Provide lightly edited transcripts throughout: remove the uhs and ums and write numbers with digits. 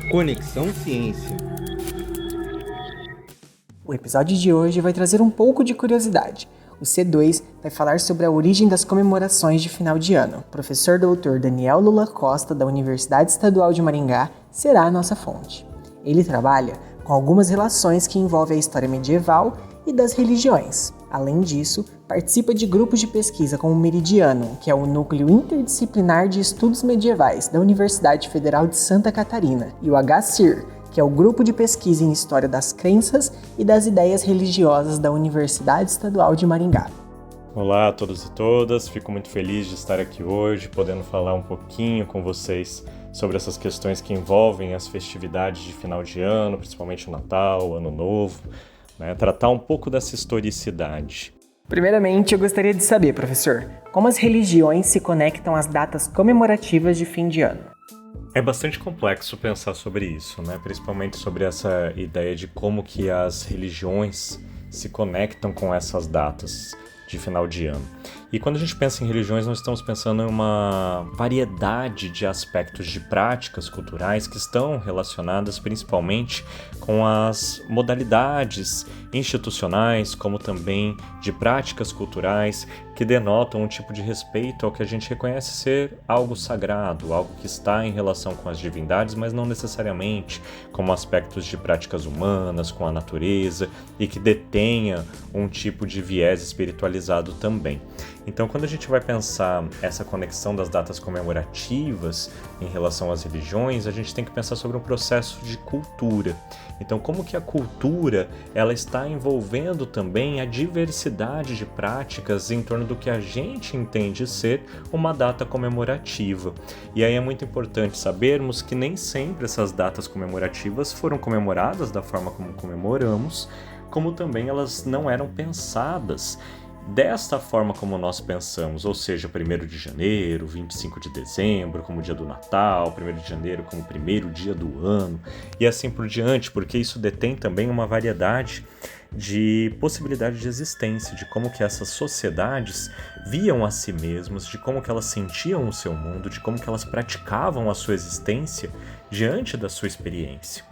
Conexão Ciência. O episódio de hoje vai trazer um pouco de curiosidade. O C2 vai falar sobre a origem das comemorações de final de ano. O professor Dr. Daniel Lula Costa, da Universidade Estadual de Maringá, será a nossa fonte. Ele trabalha com algumas relações que envolvem a história medieval e das religiões. Além disso, participa de grupos de pesquisa como o Meridiano, que é o Núcleo Interdisciplinar de Estudos Medievais da Universidade Federal de Santa Catarina, e o HCIR, que é o Grupo de Pesquisa em História das Crenças e das Ideias Religiosas da Universidade Estadual de Maringá. Olá a todos e todas, fico muito feliz de estar aqui hoje, podendo falar um pouquinho com vocês sobre essas questões que envolvem as festividades de final de ano, principalmente o Natal, o Ano Novo, tratar um pouco dessa historicidade. Primeiramente, eu gostaria de saber, professor, como as religiões se conectam às datas comemorativas de fim de ano? É bastante complexo pensar sobre isso, principalmente sobre essa ideia de como que as religiões se conectam com essas datas de final de ano. E quando a gente pensa em religiões, nós estamos pensando em uma variedade de aspectos de práticas culturais que estão relacionadas principalmente com as modalidades institucionais, como também de práticas culturais que denotam um tipo de respeito ao que a gente reconhece ser algo sagrado, algo que está em relação com as divindades, mas não necessariamente como aspectos de práticas humanas, com a natureza, e que detenha um tipo de viés espiritualizado também. Então, quando a gente vai pensar essa conexão das datas comemorativas em relação às religiões, a gente tem que pensar sobre um processo de cultura. Então, como que a cultura ela está envolvendo também a diversidade de práticas em torno do que a gente entende ser uma data comemorativa. E aí é muito importante sabermos que nem sempre essas datas comemorativas foram comemoradas da forma como comemoramos, como também elas não eram pensadas desta forma como nós pensamos, ou seja, 1º de janeiro, 25 de dezembro como dia do Natal, 1º de janeiro como primeiro dia do ano, e assim por diante, porque isso detém também uma variedade de possibilidade de existência, de como que essas sociedades viam a si mesmas, de como que elas sentiam o seu mundo, de como que elas praticavam a sua existência diante da sua experiência.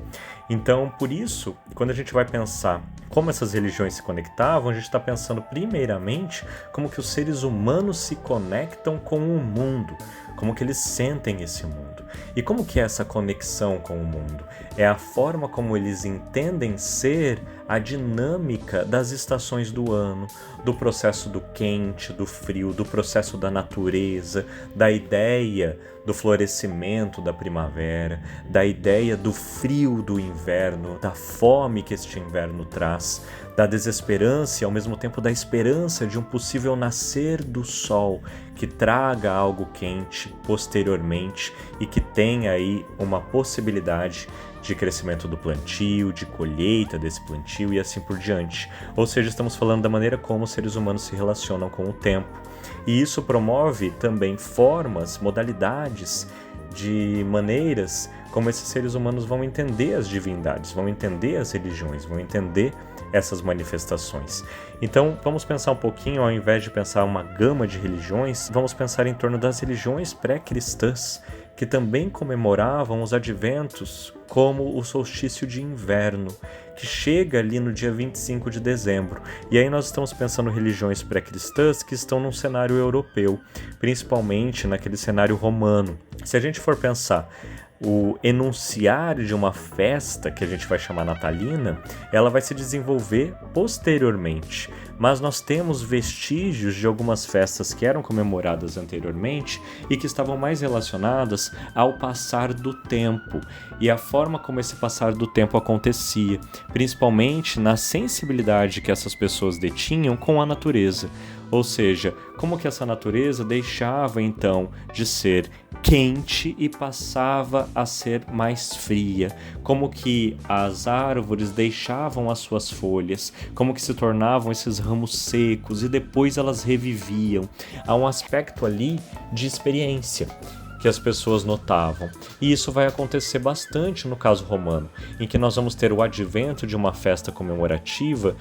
Então, por isso, quando a gente vai pensar como essas religiões se conectavam, a gente está pensando primeiramente como que os seres humanos se conectam com o mundo, como que eles sentem esse mundo. E como que é essa conexão com o mundo? É a forma como eles entendem ser a dinâmica das estações do ano, do processo do quente, do frio, do processo da natureza, da ideia do florescimento da primavera, da ideia do frio do inverno, da fome que este inverno traz, da desesperança e ao mesmo tempo da esperança de um possível nascer do sol que traga algo quente posteriormente e que tenha aí uma possibilidade de crescimento do plantio, de colheita desse plantio e assim por diante. Ou seja, estamos falando da maneira como os seres humanos se relacionam com o tempo. E isso promove também formas, modalidades de maneiras como esses seres humanos vão entender as divindades, vão entender as religiões, vão entender essas manifestações. Então, vamos pensar um pouquinho, ao invés de pensar uma gama de religiões, vamos pensar em torno das religiões pré-cristãs, que também comemoravam os adventos como o solstício de inverno, que chega ali no dia 25 de dezembro. E aí nós estamos pensando em religiões pré-cristãs que estão num cenário europeu, principalmente naquele cenário romano. Se a gente for pensar o enunciário de uma festa, que a gente vai chamar natalina, ela vai se desenvolver posteriormente. Mas nós temos vestígios de algumas festas que eram comemoradas anteriormente e que estavam mais relacionadas ao passar do tempo e a forma como esse passar do tempo acontecia, principalmente na sensibilidade que essas pessoas detinham com a natureza. Ou seja, como que essa natureza deixava então de ser quente e passava a ser mais fria, como que as árvores deixavam as suas folhas, como que se tornavam esses ramos secos e depois elas reviviam. Há um aspecto ali de experiência que as pessoas notavam. E isso vai acontecer bastante no caso romano, em que nós vamos ter o advento de uma festa comemorativa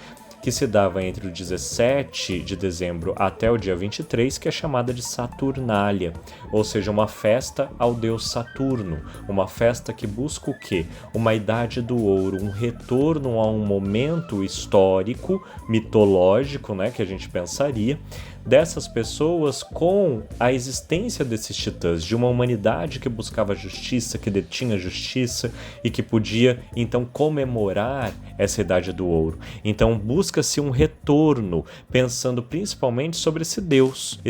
que se dava entre o 17 de dezembro até o dia 23, que é chamada de Saturnália, ou seja, uma festa ao deus Saturno, uma festa que busca o quê? Uma idade do ouro, um retorno a um momento histórico, mitológico, né, que a gente pensaria, dessas pessoas com a existência desses titãs, de uma humanidade que buscava justiça, que detinha justiça e que podia então comemorar essa idade do ouro. Então busca-se um retorno, pensando principalmente sobre esse deus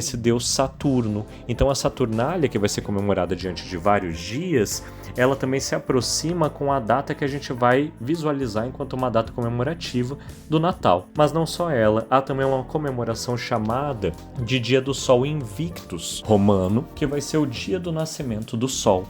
Saturno. Então a Saturnália, que vai ser comemorada diante de vários dias, ela também se aproxima com a data que a gente vai visualizar enquanto uma data comemorativa do Natal. Mas não só ela, há também uma comemoração chamada de Dia do Sol Invictus romano, que vai ser o dia do nascimento do Sol.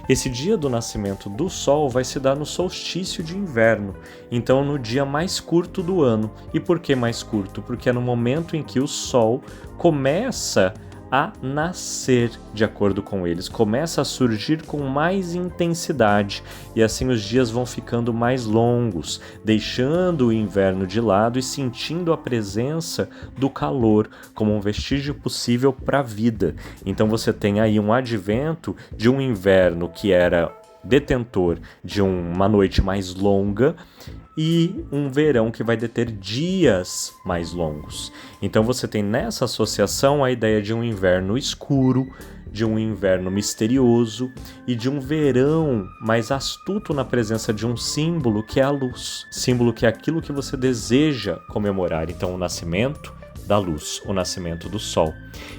Esse dia do nascimento do Sol vai se dar no solstício de inverno, então no dia mais curto do ano. E por que mais curto? Porque é no momento em que o Sol começa a nascer, de acordo com eles, começa a surgir com mais intensidade, e assim os dias vão ficando mais longos, deixando o inverno de lado e sentindo a presença do calor como um vestígio possível para a vida. Então você tem aí um advento de um inverno que era detentor de uma noite mais longa e um verão que vai deter dias mais longos. Então você tem nessa associação a ideia de um inverno escuro, de um inverno misterioso e de um verão mais astuto na presença de um símbolo que é a luz, símbolo que é aquilo que você deseja comemorar. Então o nascimento da luz, o nascimento do Sol.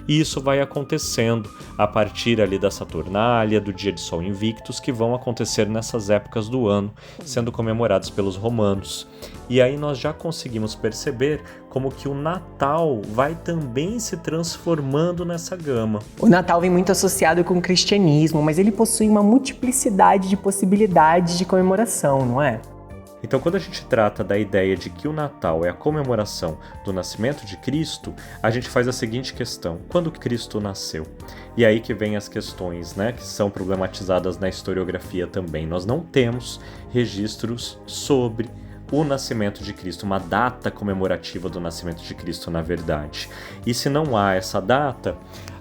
E isso vai acontecendo a partir ali da Saturnália, do dia de Sol Invictus, que vão acontecer nessas épocas do ano, sendo comemorados pelos romanos. E aí nós já conseguimos perceber como que o Natal vai também se transformando nessa gama. O Natal vem muito associado com o cristianismo, mas ele possui uma multiplicidade de possibilidades de comemoração, não é? Então, quando a gente trata da ideia de que o Natal é a comemoração do nascimento de Cristo, a gente faz a seguinte questão: quando Cristo nasceu? E aí que vem as questões, né, que são problematizadas na historiografia também. Nós não temos registros sobre o nascimento de Cristo, uma data comemorativa do nascimento de Cristo, na verdade. E se não há essa data,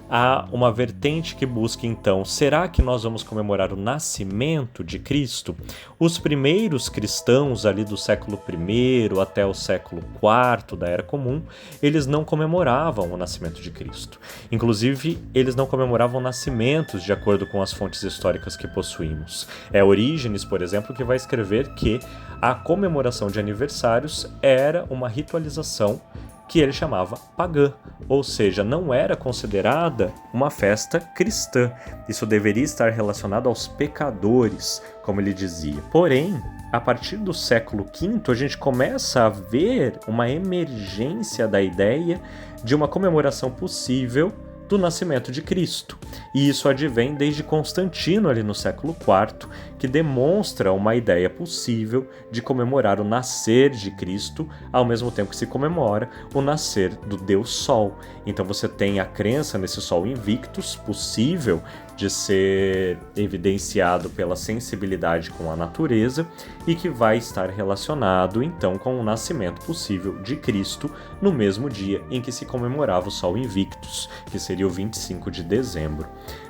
há uma vertente que busca, então, será que nós vamos comemorar o nascimento de Cristo? Os primeiros cristãos ali do século I até o século IV da Era Comum, eles não comemoravam o nascimento de Cristo. Inclusive, eles não comemoravam nascimentos de acordo com as fontes históricas que possuímos. É Orígenes, por exemplo, que vai escrever que a comemoração de aniversários era uma ritualização que ele chamava pagã, ou seja, não era considerada uma festa cristã. Isso deveria estar relacionado aos pecadores, como ele dizia. Porém, a partir do século V, a gente começa a ver uma emergência da ideia de uma comemoração possível do nascimento de Cristo. E isso advém desde Constantino, ali no século IV, que demonstra uma ideia possível de comemorar o nascer de Cristo, ao mesmo tempo que se comemora o nascer do Deus Sol. Então você tem a crença nesse Sol Invictus, possível de ser evidenciado pela sensibilidade com a natureza e que vai estar relacionado, então, com o nascimento possível de Cristo no mesmo dia em que se comemorava o Sol Invictus, que seria o 25 de dezembro.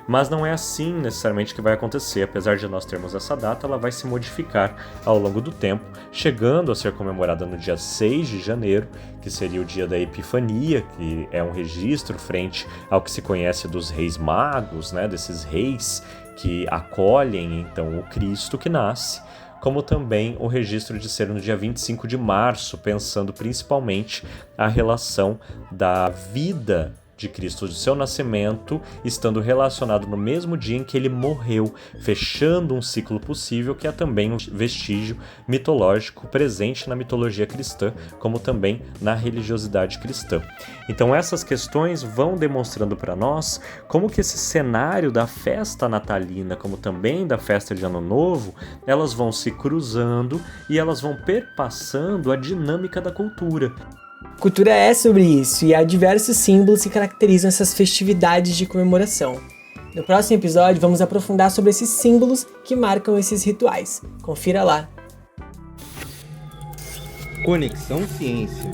Mas não é assim necessariamente que vai acontecer. Apesar de nós termos essa data, ela vai se modificar ao longo do tempo, chegando a ser comemorada no dia 6 de janeiro, que seria o dia da Epifania, que é um registro frente ao que se conhece dos reis magos, né, desses reis que acolhem então o Cristo que nasce, como também o registro de ser no dia 25 de março, pensando principalmente a relação da vida de Cristo, de seu nascimento, estando relacionado no mesmo dia em que ele morreu, fechando um ciclo possível que é também um vestígio mitológico presente na mitologia cristã, como também na religiosidade cristã. Então essas questões vão demonstrando para nós como que esse cenário da festa natalina, como também da festa de Ano Novo, elas vão se cruzando e elas vão perpassando a dinâmica da cultura. Cultura é sobre isso, e há diversos símbolos que caracterizam essas festividades de comemoração. No próximo episódio, vamos aprofundar sobre esses símbolos que marcam esses rituais. Confira lá! Conexão Ciência.